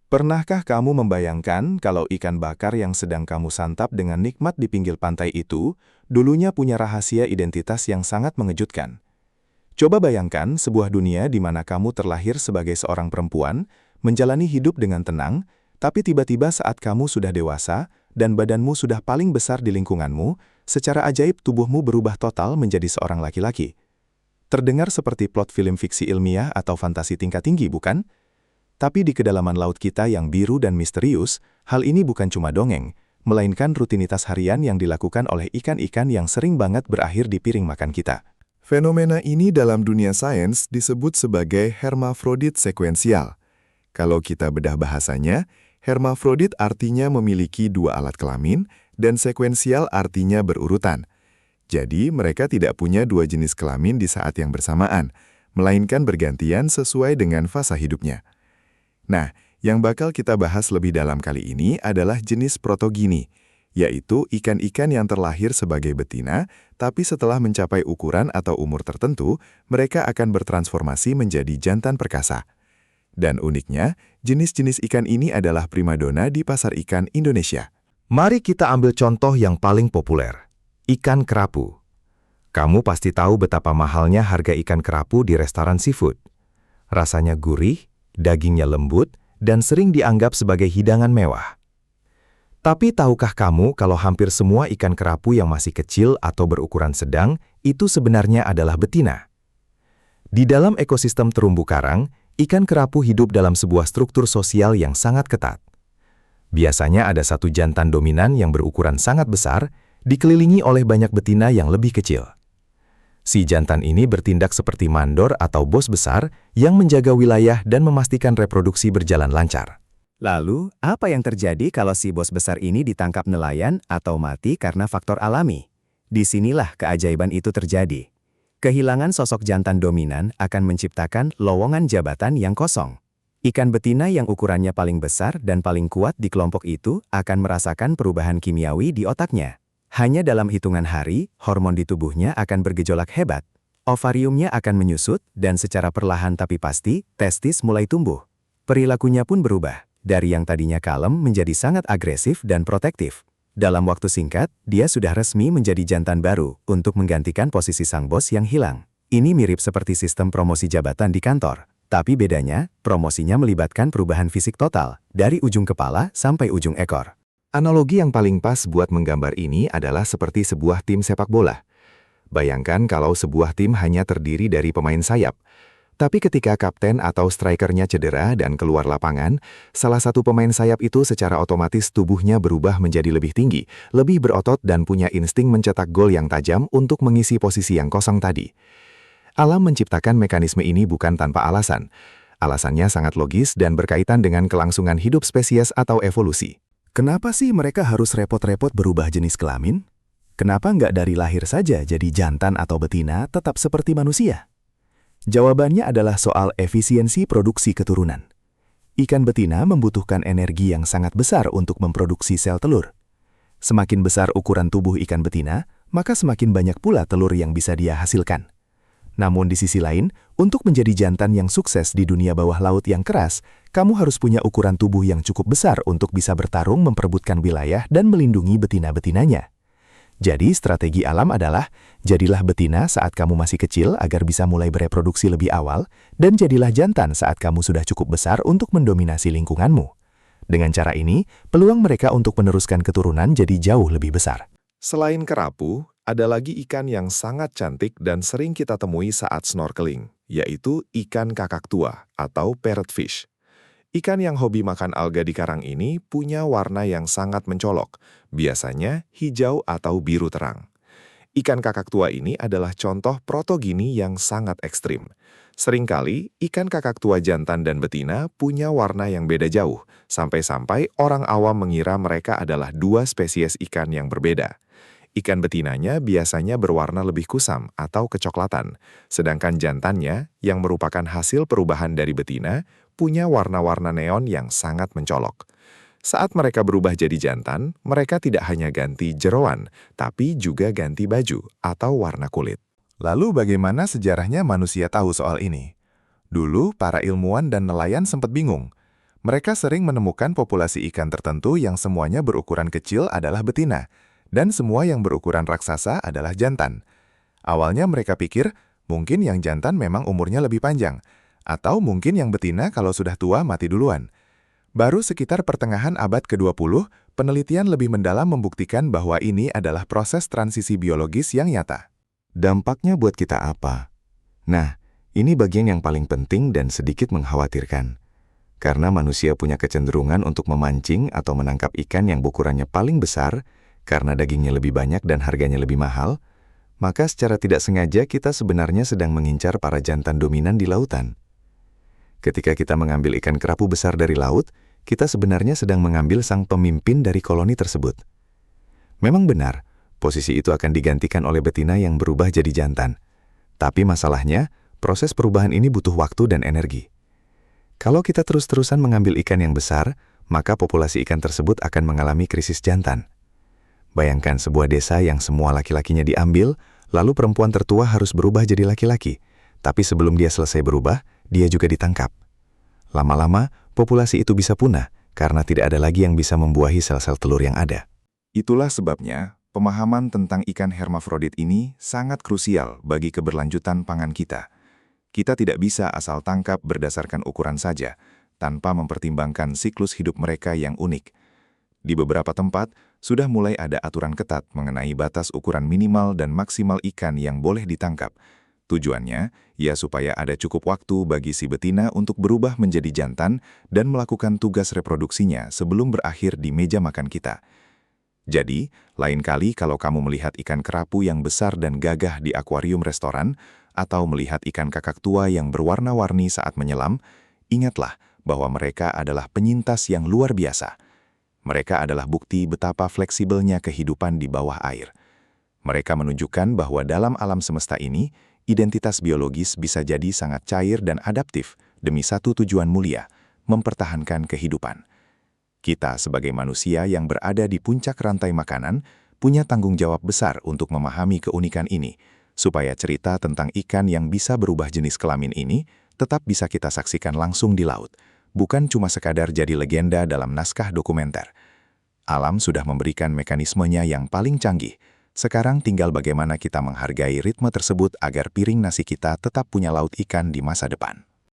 Pernahkah kamu membayangkan kalau ikan bakar yang sedang kamu santap dengan nikmat di pinggir pantai itu, dulunya punya rahasia identitas yang sangat mengejutkan? Coba bayangkan sebuah dunia di mana kamu terlahir sebagai seorang perempuan, menjalani hidup dengan tenang, tapi tiba-tiba saat kamu sudah dewasa dan badanmu sudah paling besar di lingkunganmu, secara ajaib tubuhmu berubah total menjadi seorang laki-laki. Terdengar seperti plot film fiksi ilmiah atau fantasi tingkat tinggi, bukan? Tapi di kedalaman laut kita yang biru dan misterius, hal ini bukan cuma dongeng, melainkan rutinitas harian yang dilakukan oleh ikan-ikan yang sering banget berakhir di piring makan kita. Fenomena ini dalam dunia sains disebut sebagai hermafrodit sekuensial. Kalau kita bedah bahasanya, hermafrodit artinya memiliki dua alat kelamin, dan sekuensial artinya berurutan. Jadi, mereka tidak punya dua jenis kelamin di saat yang bersamaan, melainkan bergantian sesuai dengan fasa hidupnya. Nah, yang bakal kita bahas lebih dalam kali ini adalah jenis protogini, yaitu ikan-ikan yang terlahir sebagai betina, tapi setelah mencapai ukuran atau umur tertentu, mereka akan bertransformasi menjadi jantan perkasa. Dan uniknya, jenis-jenis ikan ini adalah primadona di pasar ikan Indonesia. Mari kita ambil contoh yang paling populer, ikan kerapu. Kamu pasti tahu betapa mahalnya harga ikan kerapu di restoran seafood. Rasanya gurih, dagingnya lembut, dan sering dianggap sebagai hidangan mewah. Tapi tahukah kamu kalau hampir semua ikan kerapu yang masih kecil atau berukuran sedang itu sebenarnya adalah betina? Di dalam ekosistem terumbu karang, ikan kerapu hidup dalam sebuah struktur sosial yang sangat ketat. Biasanya ada satu jantan dominan yang berukuran sangat besar, dikelilingi oleh banyak betina yang lebih kecil. Si jantan ini bertindak seperti mandor atau bos besar yang menjaga wilayah dan memastikan reproduksi berjalan lancar. Lalu, apa yang terjadi kalau si bos besar ini ditangkap nelayan atau mati karena faktor alami? Disinilah keajaiban itu terjadi. Kehilangan sosok jantan dominan akan menciptakan lowongan jabatan yang kosong. Ikan betina yang ukurannya paling besar dan paling kuat di kelompok itu akan merasakan perubahan kimiawi di otaknya. Hanya dalam hitungan hari, hormon di tubuhnya akan bergejolak hebat. Ovariumnya akan menyusut, dan secara perlahan tapi pasti, testis mulai tumbuh. Perilakunya pun berubah, dari yang tadinya kalem menjadi sangat agresif dan protektif. Dalam waktu singkat, dia sudah resmi menjadi jantan baru untuk menggantikan posisi sang bos yang hilang. Ini mirip seperti sistem promosi jabatan di kantor. Tapi bedanya, promosinya melibatkan perubahan fisik total, dari ujung kepala sampai ujung ekor. Analogi yang paling pas buat menggambar ini adalah seperti sebuah tim sepak bola. Bayangkan kalau sebuah tim hanya terdiri dari pemain sayap. Tapi ketika kapten atau strikernya cedera dan keluar lapangan, salah satu pemain sayap itu secara otomatis tubuhnya berubah menjadi lebih tinggi, lebih berotot dan punya insting mencetak gol yang tajam untuk mengisi posisi yang kosong tadi. Alam menciptakan mekanisme ini bukan tanpa alasan. Alasannya sangat logis dan berkaitan dengan kelangsungan hidup spesies atau evolusi. Kenapa sih mereka harus repot-repot berubah jenis kelamin? Kenapa nggak dari lahir saja jadi jantan atau betina tetap seperti manusia? Jawabannya adalah soal efisiensi produksi keturunan. Ikan betina membutuhkan energi yang sangat besar untuk memproduksi sel telur. Semakin besar ukuran tubuh ikan betina, maka semakin banyak pula telur yang bisa dia hasilkan. Namun di sisi lain, untuk menjadi jantan yang sukses di dunia bawah laut yang keras, kamu harus punya ukuran tubuh yang cukup besar untuk bisa bertarung memperebutkan wilayah dan melindungi betina-betinanya. Jadi strategi alam adalah, jadilah betina saat kamu masih kecil agar bisa mulai bereproduksi lebih awal, dan jadilah jantan saat kamu sudah cukup besar untuk mendominasi lingkunganmu. Dengan cara ini, peluang mereka untuk meneruskan keturunan jadi jauh lebih besar. Selain kerapu, ada lagi ikan yang sangat cantik dan sering kita temui saat snorkeling, yaitu ikan kakak tua atau parrotfish. Ikan yang hobi makan alga di karang ini punya warna yang sangat mencolok, biasanya hijau atau biru terang. Ikan kakak tua ini adalah contoh protogini yang sangat ekstrim. Seringkali, ikan kakak tua jantan dan betina punya warna yang beda jauh, sampai-sampai orang awam mengira mereka adalah dua spesies ikan yang berbeda. Ikan betinanya biasanya berwarna lebih kusam atau kecoklatan, sedangkan jantannya, yang merupakan hasil perubahan dari betina, punya warna-warna neon yang sangat mencolok. Saat mereka berubah jadi jantan, mereka tidak hanya ganti jeroan, tapi juga ganti baju atau warna kulit. Lalu bagaimana sejarahnya manusia tahu soal ini? Dulu, para ilmuwan dan nelayan sempat bingung. Mereka sering menemukan populasi ikan tertentu yang semuanya berukuran kecil adalah betina, dan semua yang berukuran raksasa adalah jantan. Awalnya mereka pikir mungkin yang jantan memang umurnya lebih panjang, atau mungkin yang betina kalau sudah tua mati duluan. Baru sekitar pertengahan abad ke-20, penelitian lebih mendalam membuktikan bahwa ini adalah proses transisi biologis yang nyata. Dampaknya buat kita apa? Nah, ini bagian yang paling penting dan sedikit mengkhawatirkan. Karena manusia punya kecenderungan untuk memancing atau menangkap ikan yang ukurannya paling besar, karena dagingnya lebih banyak dan harganya lebih mahal, maka secara tidak sengaja kita sebenarnya sedang mengincar para jantan dominan di lautan. Ketika kita mengambil ikan kerapu besar dari laut, kita sebenarnya sedang mengambil sang pemimpin dari koloni tersebut. Memang benar, posisi itu akan digantikan oleh betina yang berubah jadi jantan. Tapi masalahnya, proses perubahan ini butuh waktu dan energi. Kalau kita terus-terusan mengambil ikan yang besar, maka populasi ikan tersebut akan mengalami krisis jantan. Bayangkan sebuah desa yang semua laki-lakinya diambil, lalu perempuan tertua harus berubah jadi laki-laki. Tapi sebelum dia selesai berubah, dia juga ditangkap. Lama-lama, populasi itu bisa punah, karena tidak ada lagi yang bisa membuahi sel-sel telur yang ada. Itulah sebabnya, pemahaman tentang ikan hermafrodit ini sangat krusial bagi keberlanjutan pangan kita. Kita tidak bisa asal tangkap berdasarkan ukuran saja, tanpa mempertimbangkan siklus hidup mereka yang unik. Di beberapa tempat, sudah mulai ada aturan ketat mengenai batas ukuran minimal dan maksimal ikan yang boleh ditangkap. Tujuannya, ya supaya ada cukup waktu bagi si betina untuk berubah menjadi jantan dan melakukan tugas reproduksinya sebelum berakhir di meja makan kita. Jadi, lain kali kalau kamu melihat ikan kerapu yang besar dan gagah di akuarium restoran, atau melihat ikan kakak tua yang berwarna-warni saat menyelam, ingatlah bahwa mereka adalah penyintas yang luar biasa. Mereka adalah bukti betapa fleksibelnya kehidupan di bawah air. Mereka menunjukkan bahwa dalam alam semesta ini, identitas biologis bisa jadi sangat cair dan adaptif demi satu tujuan mulia, mempertahankan kehidupan. Kita sebagai manusia yang berada di puncak rantai makanan, punya tanggung jawab besar untuk memahami keunikan ini, supaya cerita tentang ikan yang bisa berubah jenis kelamin ini tetap bisa kita saksikan langsung di laut, bukan cuma sekadar jadi legenda dalam naskah dokumenter. Alam sudah memberikan mekanismenya yang paling canggih. Sekarang tinggal bagaimana kita menghargai ritme tersebut agar piring nasi kita tetap punya laut ikan di masa depan.